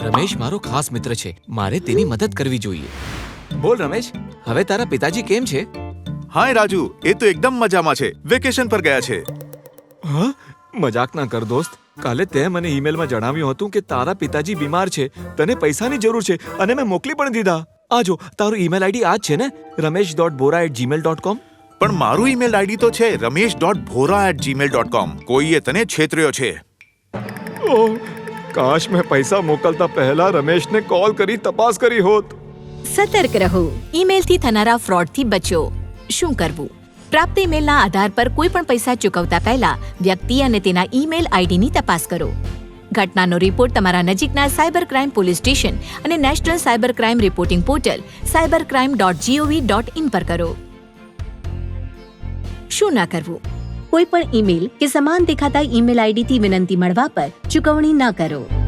રમેશ મારો ખાસ મિત્ર છે, મારે તેની મદદ કરવી જોઈએ. બોલ રમેશ, હવે તારા પિતાજી કેમ છે? હાય રાજુ, એ તો એકદમ મજામાં છે. વેકેશન પર ગયા છે. હા, મજાક ના કર દોસ્ત. કાલે તે મને ઈમેલમાં જણાવ્યું હતું કે તારા પિતાજી બીમાર છે, તને પૈસાની જરૂર છે અને મેં મોકલી પણ દીધા. આ જો, તારું ઈમેલ આઈડી આ જ છે ને, ramesh.bora@gmail.com? પણ મારું ઈમેલ આઈડી તો છે ramesh.bora@gmail.com. કોઈએ તને છેતર્યો છે. ઓહ, કાશ મેં પૈસા મોકલતા પહેલા રમેશને કોલ કરી તપાસ કરી હોત. સતર્ક રહો, ઈમેલથી થનારા ફ્રોડથી બચો. શું કરવું? પ્રાપ્ત ઈમેલના આધાર પર કોઈ પણ પૈસા ચૂકવતા પહેલા વ્યક્તિ અને તેના ઈમેલ આઈડીની તપાસ કરો. ઘટનાનો રિપોર્ટ તમારા નજીકના સાયબર ક્રાઇમ પોલીસ સ્ટેશન અને national cyber crime reporting portal cybercrime.gov.in પર કરો. શું ના કરવું? કોઈ પણ ઈમેલ કે સમાન દેખાતા ઈમેલ આઈડીથી વિનંતી મળવા પર ચૂકવણી ન કરો.